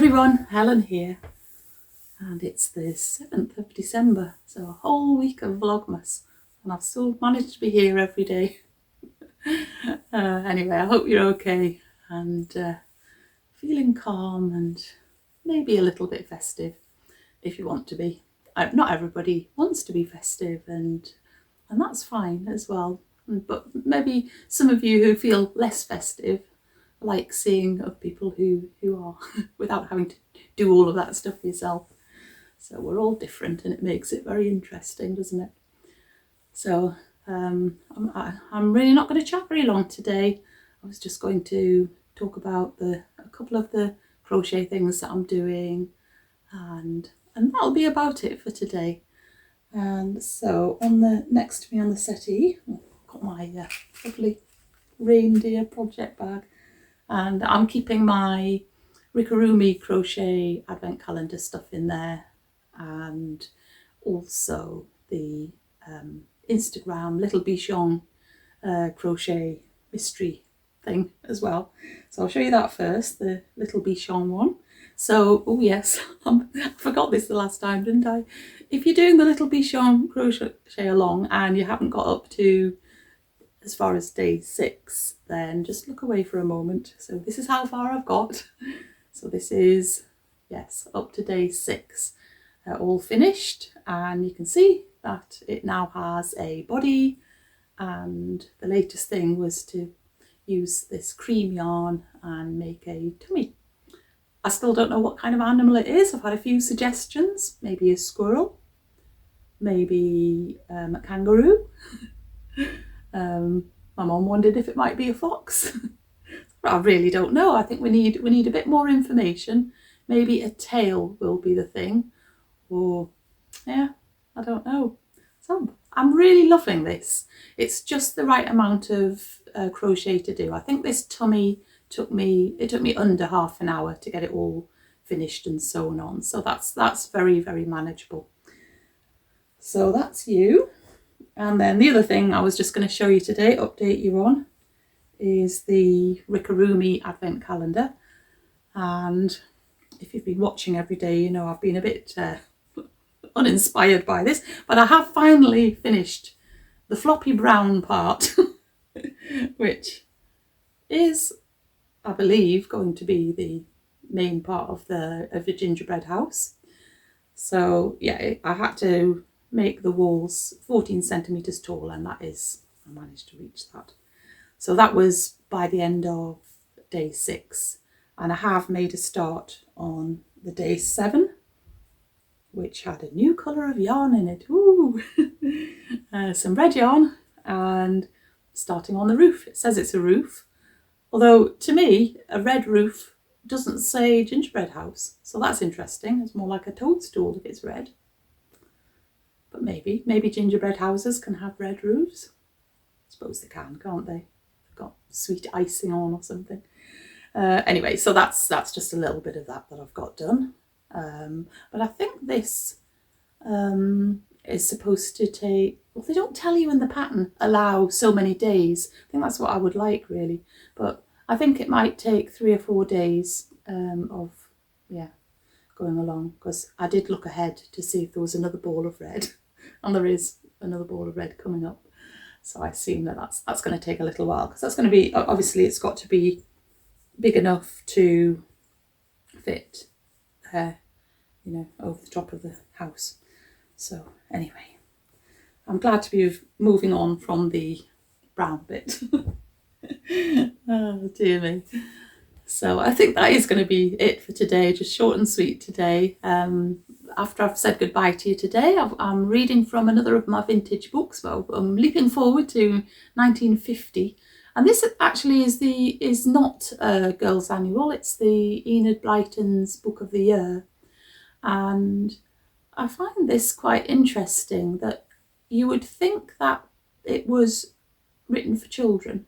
everyone, Helen here, and it's the 7th of December, so a whole week of Vlogmas, and I've still managed to be here every day. Anyway, I hope you're okay and feeling calm and maybe a little bit festive if you want to be. Not everybody wants to be festive, and that's fine as well, but maybe some of you who feel less festive like seeing of people who are without having to do all of that stuff yourself. So we're all different and it makes it very interesting, doesn't it? So I'm really not going to chat very long today. I was just going to talk about a couple of the crochet things that I'm doing, and that'll be about it for today. And so next to me on the settee, I've got my lovely reindeer project bag. And I'm keeping my Rickarumi crochet advent calendar stuff in there, and also the Instagram Little Bichon crochet mystery thing as well. So I'll show you that first, the Little Bichon one. So, oh yes, I forgot this the last time, didn't I? If you're doing the Little Bichon crochet along and you haven't got up to as far as day 6, then just look away for a moment. So this is how far I've got. So this is, yes, up to day 6, all finished, and you can see that it now has a body, and the latest thing was to use this cream yarn and make a tummy. I still don't know what kind of animal it is. I've had a few suggestions, maybe a squirrel, maybe a kangaroo. My mum wondered if it might be a fox. But I really don't know. I think we need a bit more information. Maybe a tail will be the thing, or yeah, I don't know. So I'm really loving this. It's just the right amount of crochet to do. I think this tummy took me under half an hour to get it all finished and sewn on. So that's very, very manageable. So that's you. And then the other thing I was just going to show you today, update you on, is the Rickarumi advent calendar. And if you've been watching every day, you know I've been a bit uninspired by this, but I have finally finished the floppy brown part, which is, I believe, going to be the main part of the gingerbread house. So yeah, I had to make the walls 14 centimeters tall, and I managed to reach that. So that was by the end of day 6, and I have made a start on the day 7, which had a new colour of yarn in it. Ooh, some red yarn, and starting on the roof. It says it's a roof, although to me a red roof doesn't say gingerbread house, so that's interesting. It's more like a toadstool if it's red. But maybe gingerbread houses can have red roofs. I suppose they can, can't they? They've got sweet icing on or something. Anyway, so that's just a little bit of that I've got done. But I think this is supposed to take, well, they don't tell you in the pattern, allow so many days. I think that's what I would like, really. But I think it might take 3 or 4 days of going along, because I did look ahead to see if there was another ball of red, and there is another ball of red coming up. So I assume that's going to take a little while, because that's going to be, obviously it's got to be big enough to fit over the top of the house. So anyway, I'm glad to be moving on from the brown bit. Oh dear me. So I think that is going to be it for today, just short and sweet today. After I've said goodbye to you today, I'm reading from another of my vintage books. Well, I'm leaping forward to 1950. And this actually is not a Girls' Annual, it's the Enid Blyton's Book of the Year. And I find this quite interesting, that you would think that it was written for children,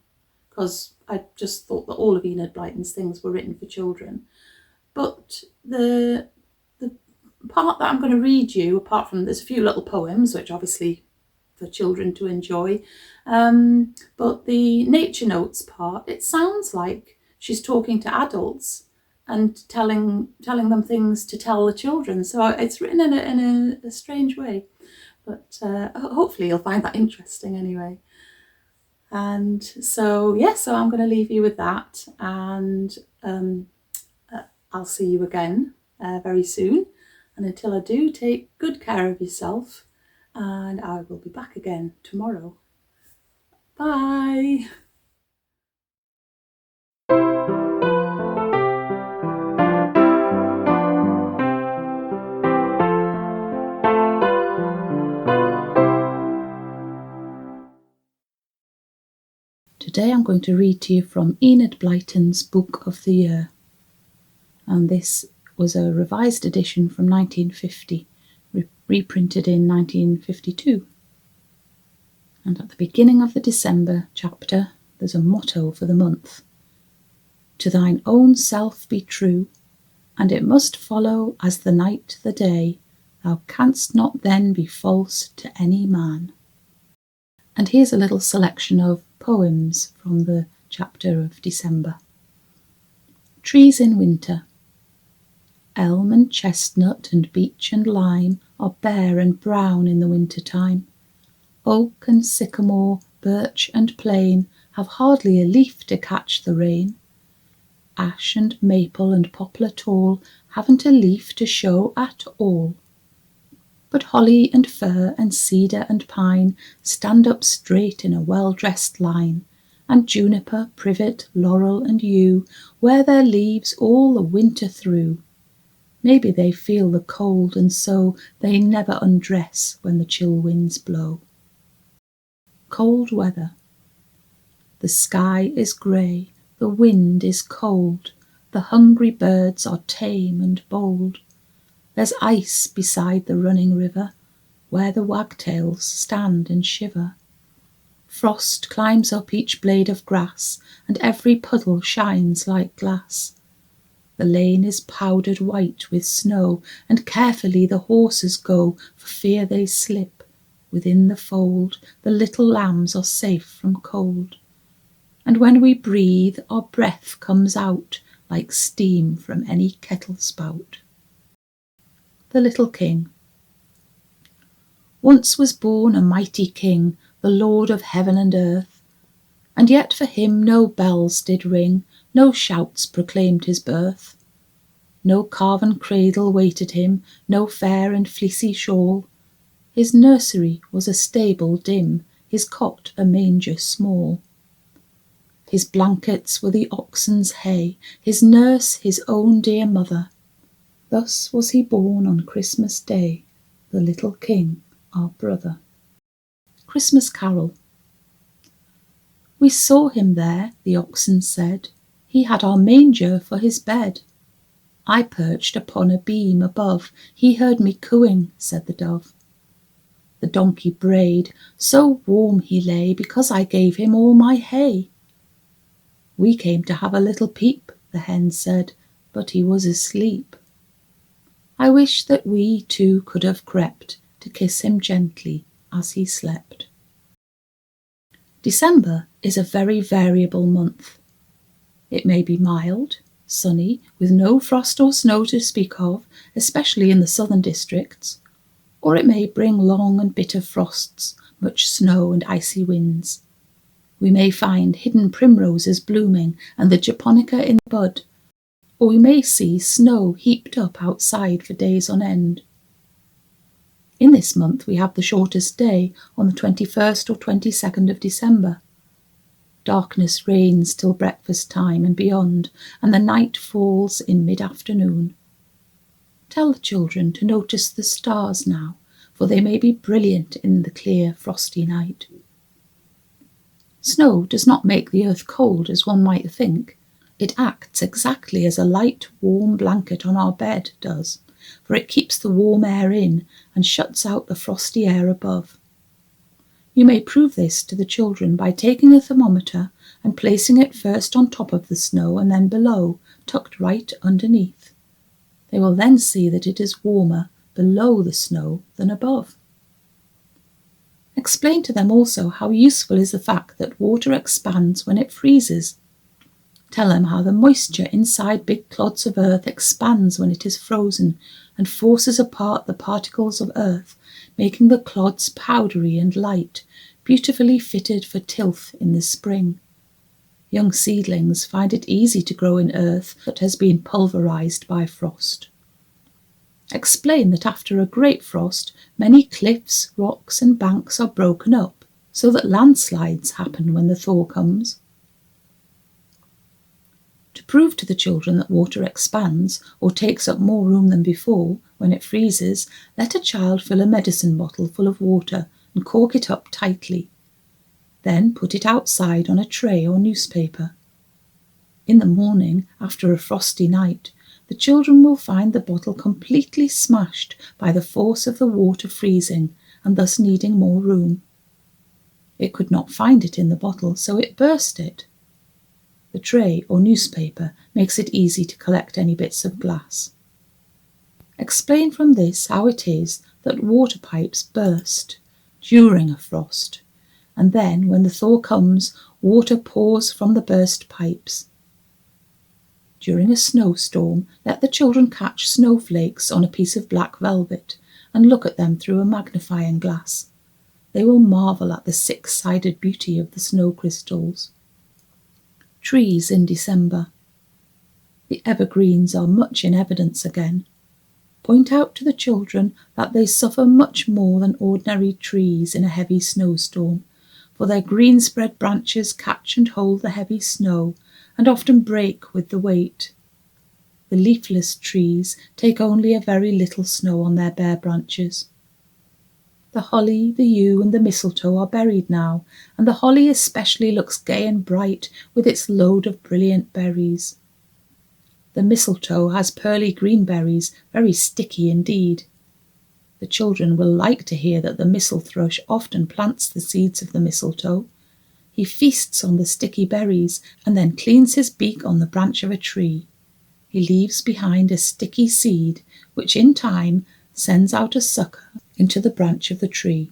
because I just thought that all of Enid Blyton's things were written for children. But the part that I'm going to read you, apart from there's a few little poems, which obviously for children to enjoy, but the nature notes part, it sounds like she's talking to adults, and telling them things to tell the children. So it's written in a strange way, but hopefully you'll find that interesting anyway. And so so I'm going to leave you with that, and I'll see you again very soon. And until I do, take good care of yourself, and I will be back again tomorrow. Bye. Today I'm going to read to you from Enid Blyton's Book of the Year. And this was a revised edition from 1950, reprinted in 1952. And at the beginning of the December chapter, there's a motto for the month. To thine own self be true, and it must follow as the night the day. Thou canst not then be false to any man. And here's a little selection of poems from the chapter of December. Trees in winter. Elm and chestnut and beech and lime are bare and brown in the winter time. Oak and sycamore, birch and plane have hardly a leaf to catch the rain. Ash and maple and poplar tall haven't a leaf to show at all. But holly and fir and cedar and pine stand up straight in a well-dressed line, and juniper, privet, laurel and yew wear their leaves all the winter through. Maybe they feel the cold, and so they never undress when the chill winds blow. Cold weather. The sky is grey, the wind is cold, the hungry birds are tame and bold. There's ice beside the running river, where the wagtails stand and shiver. Frost climbs up each blade of grass, and every puddle shines like glass. The lane is powdered white with snow, and carefully the horses go, for fear they slip. Within the fold the little lambs are safe from cold. And when we breathe, our breath comes out like steam from any kettle spout. The Little King. Once was born a mighty king, the Lord of heaven and earth, and yet for him no bells did ring, no shouts proclaimed his birth. No carven cradle waited him, no fair and fleecy shawl. His nursery was a stable dim, his cot a manger small. His blankets were the oxen's hay, his nurse his own dear mother. Thus was he born on Christmas Day, the little King, our brother. Christmas Carol. We saw him there, the oxen said, he had our manger for his bed. I perched upon a beam above, he heard me cooing, said the dove. The donkey brayed, so warm he lay, because I gave him all my hay. We came to have a little peep, the hen said, but he was asleep. I wish that we too could have crept to kiss him gently as he slept. December is a very variable month. It may be mild, sunny, with no frost or snow to speak of, especially in the southern districts, or it may bring long and bitter frosts, much snow and icy winds. We may find hidden primroses blooming and the japonica in bud, or we may see snow heaped up outside for days on end. In this month we have the shortest day on the 21st or 22nd of December. Darkness reigns till breakfast time and beyond, and the night falls in mid-afternoon. Tell the children to notice the stars now, for they may be brilliant in the clear, frosty night. Snow does not make the earth cold as one might think. It acts exactly as a light, warm blanket on our bed does, for it keeps the warm air in and shuts out the frosty air above. You may prove this to the children by taking a thermometer and placing it first on top of the snow and then below, tucked right underneath. They will then see that it is warmer below the snow than above. Explain to them also how useful is the fact that water expands when it freezes. Tell them how the moisture inside big clods of earth expands when it is frozen and forces apart the particles of earth, making the clods powdery and light, beautifully fitted for tilth in the spring. Young seedlings find it easy to grow in earth that has been pulverized by frost. Explain that after a great frost, many cliffs, rocks and banks are broken up, so that landslides happen when the thaw comes. To prove to the children that water expands or takes up more room than before when it freezes, let a child fill a medicine bottle full of water and cork it up tightly. Then put it outside on a tray or newspaper. In the morning, after a frosty night, the children will find the bottle completely smashed by the force of the water freezing and thus needing more room. It could not find it in the bottle, so it burst it. The tray or newspaper makes it easy to collect any bits of glass. Explain from this how it is that water pipes burst during a frost, and then when the thaw comes, water pours from the burst pipes. During a snowstorm, let the children catch snowflakes on a piece of black velvet and look at them through a magnifying glass. They will marvel at the six-sided beauty of the snow crystals. Trees in December. The evergreens are much in evidence again. Point out to the children that they suffer much more than ordinary trees in a heavy snowstorm, for their green spread branches catch and hold the heavy snow and often break with the weight. The leafless trees take only a very little snow on their bare branches. The holly, the yew and the mistletoe are buried now, and the holly especially looks gay and bright with its load of brilliant berries. The mistletoe has pearly green berries, very sticky indeed. The children will like to hear that the mistle thrush often plants the seeds of the mistletoe. He feasts on the sticky berries and then cleans his beak on the branch of a tree. He leaves behind a sticky seed, which in time sends out a sucker into the branch of the tree.